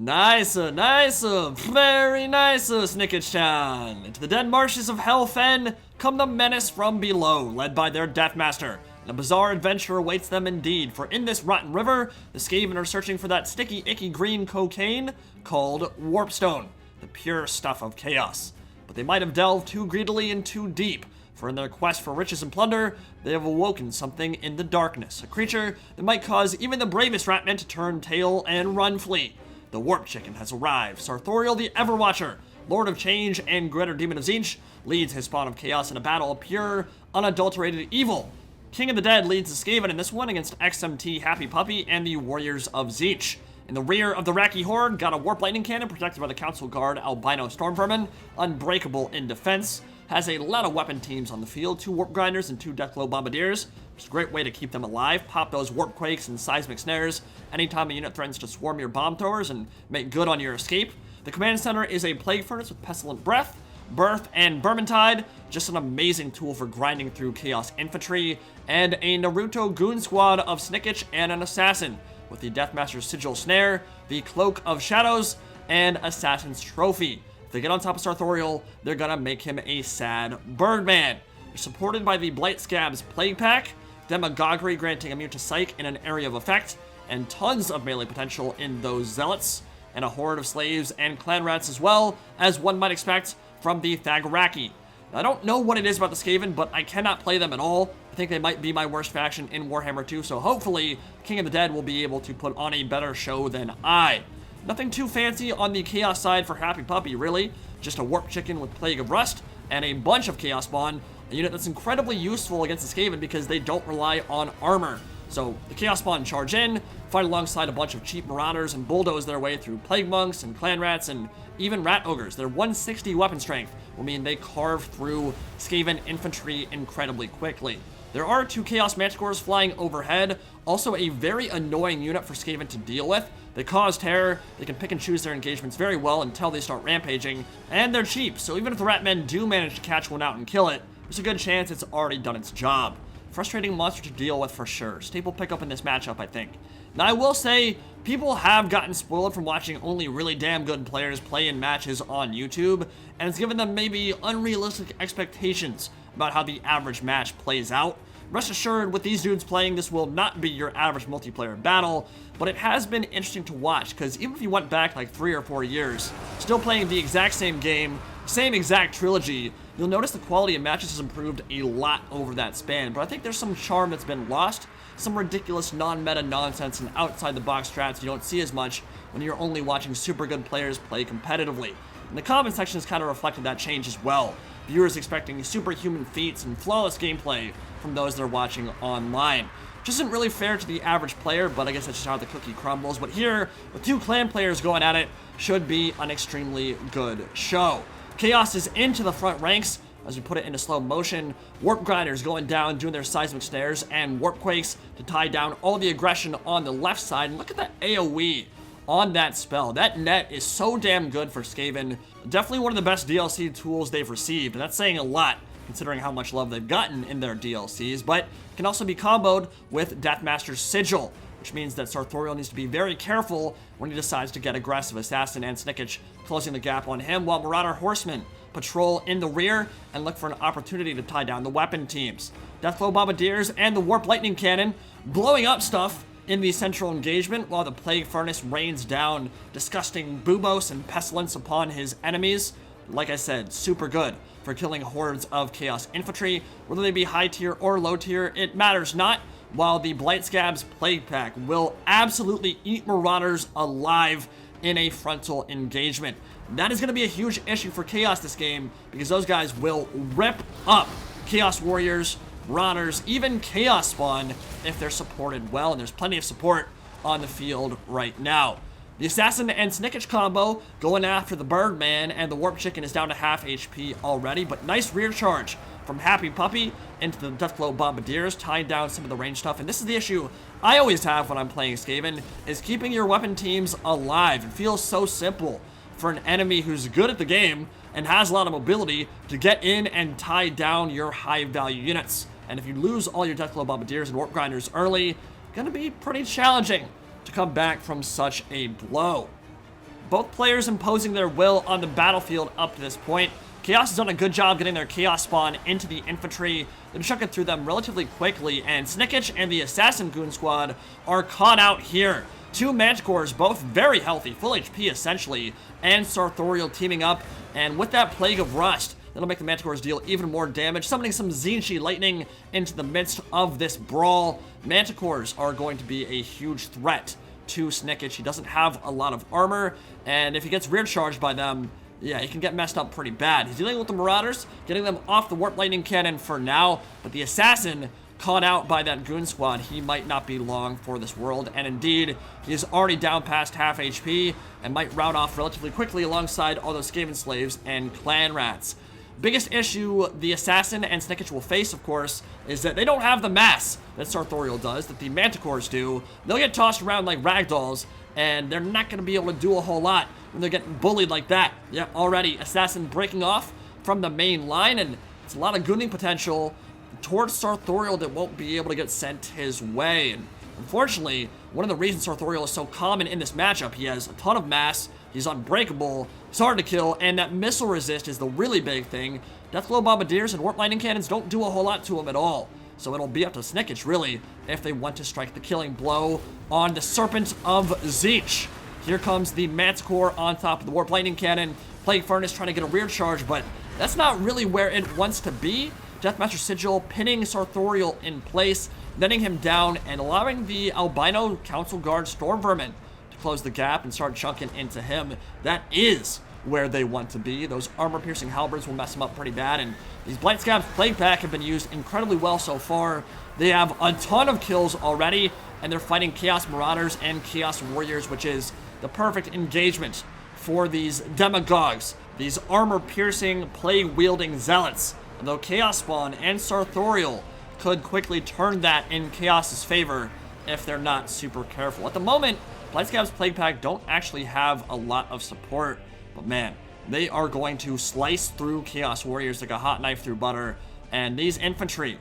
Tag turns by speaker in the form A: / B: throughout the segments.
A: Nice, very nice, Snicketchan. Into the dead marshes of Hellfen come the menace from below, led by their Deathmaster. And a bizarre adventure awaits them indeed, for in this rotten river, the Skaven are searching for that sticky, icky green cocaine called Warpstone, the pure stuff of chaos. But they might have delved too greedily and too deep, for in their quest for riches and plunder, they have awoken something in the darkness, a creature that might cause even the bravest ratmen to turn tail and run flee. The Warp Chicken has arrived. Sarthorael the Everwatcher, Lord of Change and Greater Demon of Tzeentch, leads his spawn of chaos in a battle of pure, unadulterated evil. King of the Dead leads the Skaven in this one against XMT Happy Puppy and the Warriors of Tzeentch. In the rear of the Raki Horde, got a Warp Lightning Cannon protected by the Council Guard Albino Stormvermin, unbreakable in defense. Has a lot of weapon teams on the field, 2 Warp Grinders and 2 Deathglow Bombardiers, which is a great way to keep them alive. Pop those Warp Quakes and Seismic Snares anytime a unit threatens to swarm your bomb throwers and make good on your escape. The command center is a Plague Furnace with Pestilent Breath, Birth, and Vermintide, just an amazing tool for grinding through Chaos Infantry, and a Naruto Goon Squad of Snicketcch and an Assassin, with the Deathmaster's Sigil Snare, the Cloak of Shadows, and Assassin's Trophy. If they get on top of Sarthorael, they're gonna make him a sad Birdman. They're supported by the Blight Scab's Plague Pack, Demagoguery granting immune to Psych in an area of effect, and tons of melee potential in those Zealots, and a horde of slaves and clan rats as well, as one might expect from the Thagaraki. Now, I don't know what it is about the Skaven, but I cannot play them at all. I think they might be my worst faction in Warhammer 2, so hopefully King of the Dead will be able to put on a better show than I. Nothing too fancy on the Chaos side for Happy Puppy, really. Just a Warp Chicken with Plague of Rust and a bunch of Chaos Spawn, a unit that's incredibly useful against the Skaven because they don't rely on armor. So the Chaos Spawn charge in, fight alongside a bunch of cheap Marauders and bulldoze their way through Plague Monks and Clan Rats and even Rat Ogres. Their 160 weapon strength will mean they carve through Skaven infantry incredibly quickly. There are 2 Chaos Manticores flying overhead, also a very annoying unit for Skaven to deal with. They cause terror, they can pick and choose their engagements very well until they start rampaging, and they're cheap, so even if the Ratmen do manage to catch one out and kill it, there's a good chance it's already done its job. Frustrating monster to deal with for sure. Staple pickup in this matchup, I think. Now, I will say, people have gotten spoiled from watching only really damn good players play in matches on YouTube, and it's given them maybe unrealistic expectations about how the average match plays out. Rest assured, with these dudes playing, this will not be your average multiplayer battle, but it has been interesting to watch, because even if you went back like 3 or 4 years, still playing the exact same game, same exact trilogy, you'll notice the quality of matches has improved a lot over that span, but I think there's some charm that's been lost, some ridiculous non-meta nonsense and outside-the-box strats you don't see as much when you're only watching super good players play competitively. And the comment section has kind of reflected that change as well. Viewers expecting superhuman feats and flawless gameplay from those that are watching online. Which isn't really fair to the average player, but I guess that's just how the cookie crumbles. But here, with 2 clan players going at it, should be an extremely good show. Chaos is into the front ranks, as we put it into slow motion. Warp Grinders going down, doing their Seismic Snares, and Warp Quakes to tie down all the aggression on the left side. And look at that AoE on that spell. That net is so damn good for Skaven. Definitely one of the best DLC tools they've received, and that's saying a lot considering how much love they've gotten in their DLCs, but it can also be comboed with Deathmaster's Sigil, which means that Sarthorael needs to be very careful when he decides to get aggressive. Assassin and Snicketcch closing the gap on him, while Marauder Horsemen patrol in the rear and look for an opportunity to tie down the weapon teams. Deathglow Bombardiers and the Warp Lightning Cannon blowing up stuff in the central engagement, while the Plague Furnace rains down disgusting buboes and pestilence upon his enemies. Like I said, super good for killing hordes of Chaos Infantry, whether they be high tier or low tier, it matters not, while the Blight Scab's Plague Pack will absolutely eat Marauders alive in a frontal engagement. That is going to be a huge issue for Chaos this game, because those guys will rip up Chaos Warriors, Marauders, even Chaos Spawn if they're supported well, and there's plenty of support on the field right now. The Assassin and Snicketcch combo going after the Birdman, and the Warp Chicken is down to half HP already, but nice rear charge from Happy Puppy into the Deathglow Bombardiers, tying down some of the range stuff. And this is the issue I always have when I'm playing Skaven, is keeping your weapon teams alive. It feels so simple for an enemy who's good at the game and has a lot of mobility to get in and tie down your high-value units. And if you lose all your Deathglow Bombardiers and Warp Grinders early, gonna be pretty challenging to come back from such a blow. Both players imposing their will on the battlefield up to this point. Chaos has done a good job getting their Chaos spawn into the infantry. They're chucking through them relatively quickly, and Tzeentch and the Assassin Goon Squad are caught out here. Two Manticores, both very healthy, full HP essentially, and Sarthorael teaming up, and with that Plague of Rust, that'll make the Manticores deal even more damage, summoning some Tzeentch lightning into the midst of this brawl. Manticores are going to be a huge threat to Tzeentch. He doesn't have a lot of armor, and if he gets rear charged by them, yeah, he can get messed up pretty bad. He's dealing with the Marauders, getting them off the Warp Lightning Cannon for now, but the Assassin caught out by that Goon Squad. He might not be long for this world, and indeed, he is already down past half HP and might rout off relatively quickly alongside all those Skaven slaves and clan rats. Biggest issue the Assassin and Tzeentch will face, of course, is that they don't have the mass that Sarthorael does, that the Manticores do. They'll get tossed around like ragdolls, and they're not going to be able to do a whole lot when they're getting bullied like that. Yep, already Assassin breaking off from the main line, and it's a lot of gooning potential towards Sarthorael that won't be able to get sent his way. And unfortunately, one of the reasons Sarthorael is so common in this matchup, he has a ton of mass, he's unbreakable, he's hard to kill, and that missile resist is the really big thing. Deathglow Bombardiers and Warp Lightning Cannons don't do a whole lot to him at all. So it'll be up to Tzeentch, really, if they want to strike the killing blow on the Serpent of Tzeentch. Here comes the Manticore on top of the Warp Lightning Cannon. Plague Furnace trying to get a rear charge, but that's not really where it wants to be. Deathmaster Sigil pinning Sarthorael in place, netting him down, and allowing the Albino Council Guard Storm Vermin to close the gap and start chunking into him. That is where they want to be. Those armor-piercing halberds will mess them up pretty bad, and these Blight Scab's Plague Pack have been used incredibly well so far. They have a ton of kills already, and they're fighting Chaos Marauders and Chaos Warriors, which is the perfect engagement for these demagogues, these armor-piercing, plague-wielding zealots. And though Chaos Spawn and Sarthorael could quickly turn that in Chaos's favor if they're not super careful. At the moment, Blightscab's Plague Pack don't actually have a lot of support, but man, they are going to slice through Chaos Warriors like a hot knife through butter, and these infantry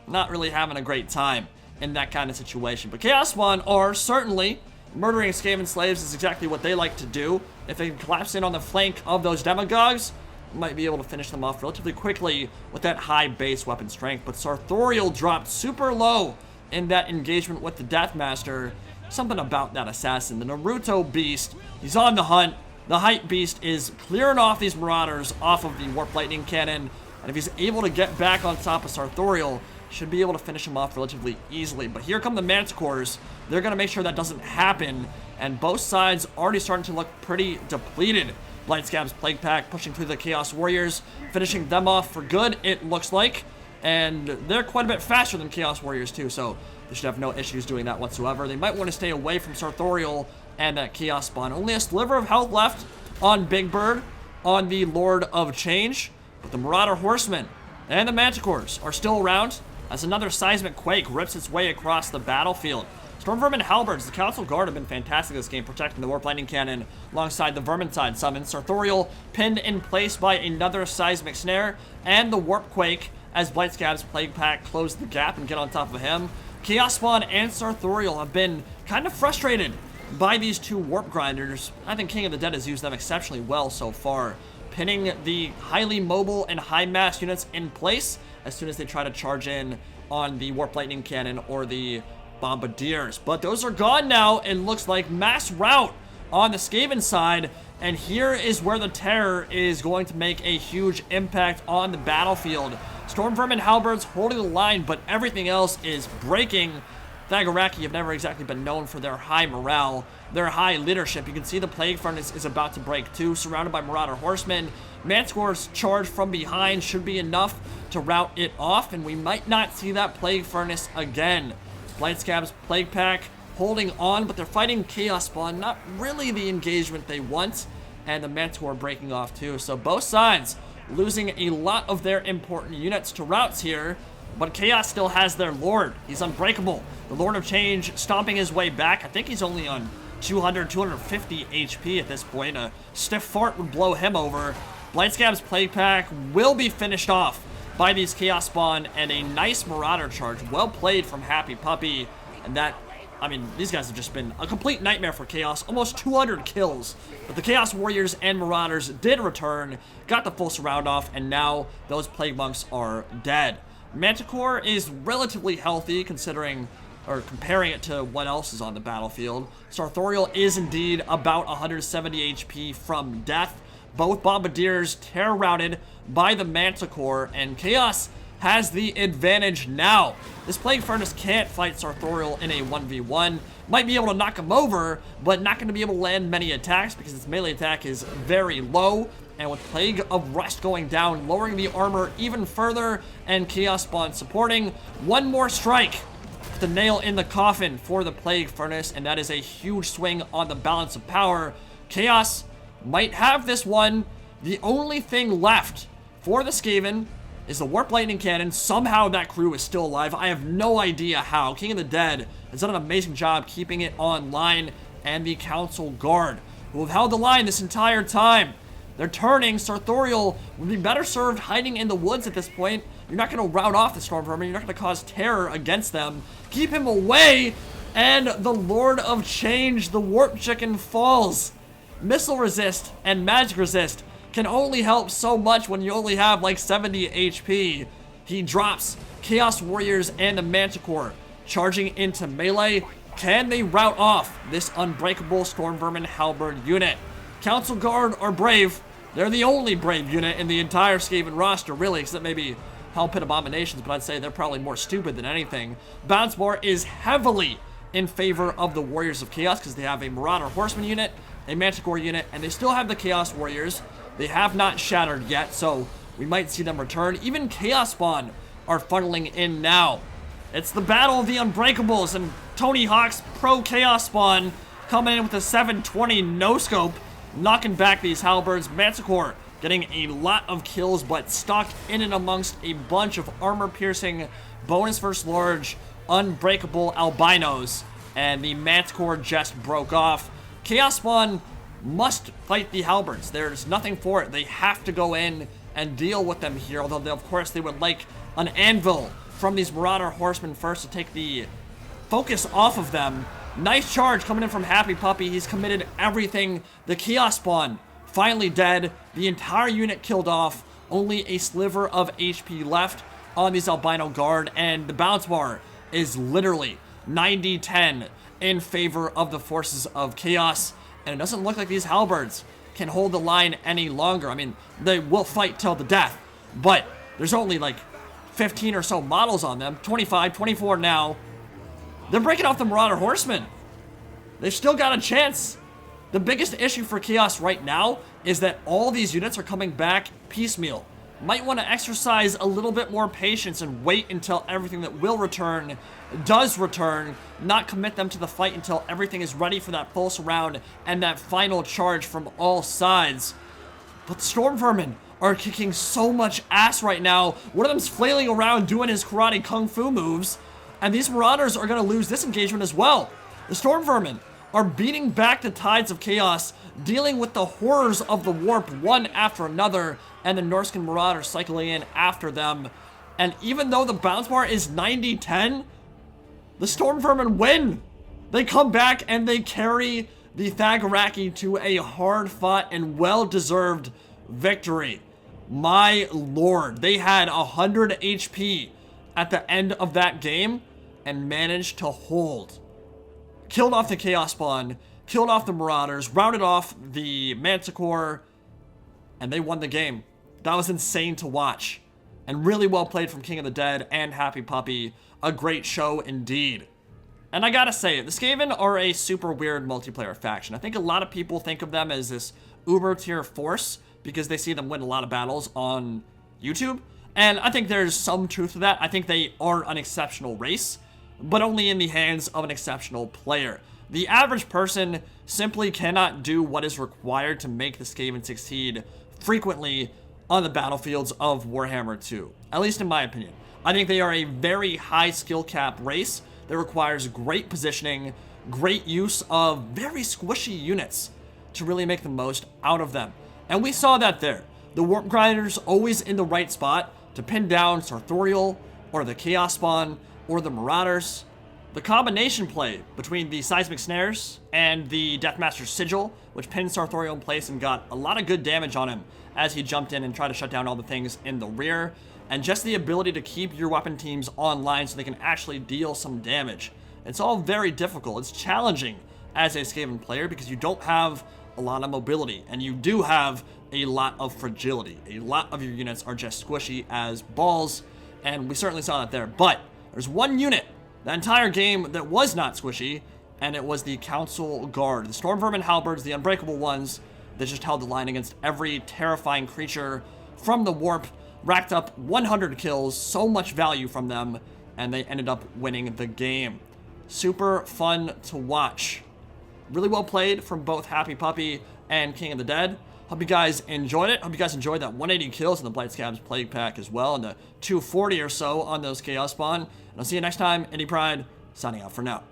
A: not really having a great time in that kind of situation. But Chaos Spawn are certainly murdering Skaven slaves is exactly what they like to do. If they can collapse in on the flank of those demagogues, might be able to finish them off relatively quickly with that high base weapon strength. But Sarthorael dropped super low in that engagement with the Deathmaster. Something about that assassin, the Naruto beast, he's on the hunt. The Hype Beast is clearing off these Marauders off of the Warp Lightning Cannon, and if he's able to get back on top of Sarthorael, should be able to finish him off relatively easily. But here come the Manticores. They're going to make sure that doesn't happen, and both sides already starting to look pretty depleted. Blightscab's Plague Pack pushing through the Chaos Warriors, finishing them off for good, it looks like, and they're quite a bit faster than Chaos Warriors too, so they should have no issues doing that whatsoever. They might want to stay away from Sarthorael and that Chaos Spawn. Only a sliver of health left on Big Bird, on the Lord of Change, but the Marauder Horsemen and the Manticores are still around as another Seismic Quake rips its way across the battlefield. Storm Vermin Halberds, the Council Guard, have been fantastic this game, protecting the Warp Lightning Cannon alongside the Vermintide summon. Sarthorael pinned in place by another Seismic Snare, and the Warp Quake as Blightscab's Plague Pack close the gap and get on top of him. Chaos Spawn and Sarthorael have been kind of frustrated by these two Warp Grinders. I think King of the Dead has used them exceptionally well so far, pinning the highly mobile and high mass units in place as soon as they try to charge in on the Warp Lightning Cannon or the Bombardiers. But those are gone now, and looks like mass rout on the Skaven side, and here is where the terror is going to make a huge impact on the battlefield. Storm Vermin Halberds holding the line, but everything else is breaking. Thagaraki have never exactly been known for their high morale, their high leadership. You can see the Plague Furnace is about to break too, surrounded by Marauder Horsemen. Manticore's charge from behind should be enough to rout it off, and we might not see that Plague Furnace again. Blightscab's Plague Pack holding on, but they're fighting Chaos Spawn, not really the engagement they want, and the Manticore breaking off too. So both sides losing a lot of their important units to routes here, but Chaos still has their Lord. He's unbreakable. The Lord of Change stomping his way back. I think he's only on 200, 250 HP at this point. A stiff fart would blow him over. Blightscab's Plague Pack will be finished off by these Chaos Spawn, and a nice Marauder charge. Well played from Happy Puppy, and that I mean, these guys have just been a complete nightmare for Chaos. Almost 200 kills. But the Chaos Warriors and Marauders did return, got the full surround off, and now those Plague Monks are dead. Manticore is relatively healthy considering, or comparing it to what else is on the battlefield. Sarthorael is indeed about 170 HP from death. Both Bombardiers terror routed by the Manticore, and Chaos has the advantage now. This Plague Furnace can't fight Sarthorael in a 1v1. Might be able to knock him over, but not going to be able to land many attacks because its melee attack is very low. And with Plague of Rust going down, lowering the armor even further, and Chaos Spawn supporting, one more strike, the nail in the coffin for the Plague Furnace, and that is a huge swing on the balance of power. Chaos might have this one. The only thing left for the Skaven is the Warp Lightning Cannon. Somehow that crew is still alive. I have no idea how. King of the Dead has done an amazing job keeping it online, and the Council Guard, who have held the line this entire time. They're turning. Sarthorael would be better served hiding in the woods at this point. You're not going to rout off the Storm Vermin. You're not going to cause terror against them. Keep him away, and the Lord of Change, the Warp Chicken, falls. Missile resist and magic resist can only help so much when you only have like 70 HP. He drops. Chaos Warriors and the Manticore charging into melee. Can they rout off this unbreakable Storm Vermin Halberd unit? Council Guard are brave. They're the only brave unit in the entire Skaven roster, really, except maybe Hell Pit Abominations, but I'd say they're probably more stupid than anything. Bounce Bar is heavily in favor of the Warriors of Chaos because they have a Marauder Horseman unit, a Manticore unit, and they still have the Chaos Warriors. They have not shattered yet, so we might see them return. Even Chaos Spawn are funneling in now. It's the battle of the Unbreakables, and Tony Hawk's pro Chaos Spawn coming in with a 720 no-scope, knocking back these halberds. Manticore getting a lot of kills, but stuck in and amongst a bunch of armor-piercing, bonus versus large, unbreakable albinos, and the Manticore just broke off. Chaos Spawn must fight the halberds. There's nothing for it. They have to go in and deal with them here, although of course they would like an anvil from these Marauder Horsemen first to take the focus off of them. Nice charge coming in from Happy Puppy. He's committed everything. The Chaos Spawn finally dead. The entire unit killed off. Only a sliver of HP left on these Albino Guard, and the bounce bar is literally 90-10 in favor of the forces of Chaos. And it doesn't look like these halberds can hold the line any longer. I mean, they will fight till the death, but there's only like 15 or so models on them. 25, 24 now. They're breaking off the Marauder Horsemen. They've still got a chance. The biggest issue for Chaos right now is that all these units are coming back piecemeal. Might want to exercise a little bit more patience and wait until everything that will return does return, not commit them to the fight until everything is ready for that full surround and that final charge from all sides. But the Storm Vermin are kicking so much ass right now. One of them's flailing around doing his karate kung fu moves, and these Marauders are going to lose this engagement as well. The Storm Vermin are beating back the tides of Chaos, dealing with the horrors of the warp one after another, and the Norscan Marauders cycling in after them. And even though the bounce bar is 90-10, the Storm Vermin win. They come back and they carry the Thagaraki to a hard-fought and well-deserved victory. My lord, they had 100 HP at the end of that game and managed to hold. Killed off the Chaos Spawn, killed off the Marauders, routed off the Manticore, and they won the game. That was insane to watch. And really well played from King of the Dead and Happy Puppy. A great show indeed. And I gotta say, the Skaven are a super weird multiplayer faction. I think a lot of people think of them as this uber tier force because they see them win a lot of battles on YouTube. And I think there's some truth to that. I think they are an exceptional race, but only in the hands of an exceptional player. The average person simply cannot do what is required to make the Skaven succeed frequently on the battlefields of Warhammer 2, at least in my opinion. I think they are a very high skill cap race that requires great positioning, great use of very squishy units to really make the most out of them. And we saw that there. The Warp Grinders always in the right spot to pin down Sarthorael or the Chaos Spawn or the Marauders. The combination play between the Seismic Snares and the Deathmaster's Sigil, which pinned Sarthorael in place and got a lot of good damage on him as he jumped in and tried to shut down all the things in the rear, and just the ability to keep your weapon teams online so they can actually deal some damage. It's all very difficult. It's challenging as a Skaven player because you don't have a lot of mobility, and you do have a lot of fragility. A lot of your units are just squishy as balls, and we certainly saw that there. But there's one unit the entire game that was not squishy, and it was the Council Guard. The Storm Vermin Halberds, the unbreakable ones that just held the line against every terrifying creature from the warp, racked up 100 kills, so much value from them, and they ended up winning the game. Super fun to watch. Really well played from both Happy Puppy and King of the Dead. Hope you guys enjoyed it. Hope you guys enjoyed that 180 kills in the Blight Scabs Plague Pack as well, and the 240 or so on those Chaos Spawn. And I'll see you next time. Indie Pride, signing out for now.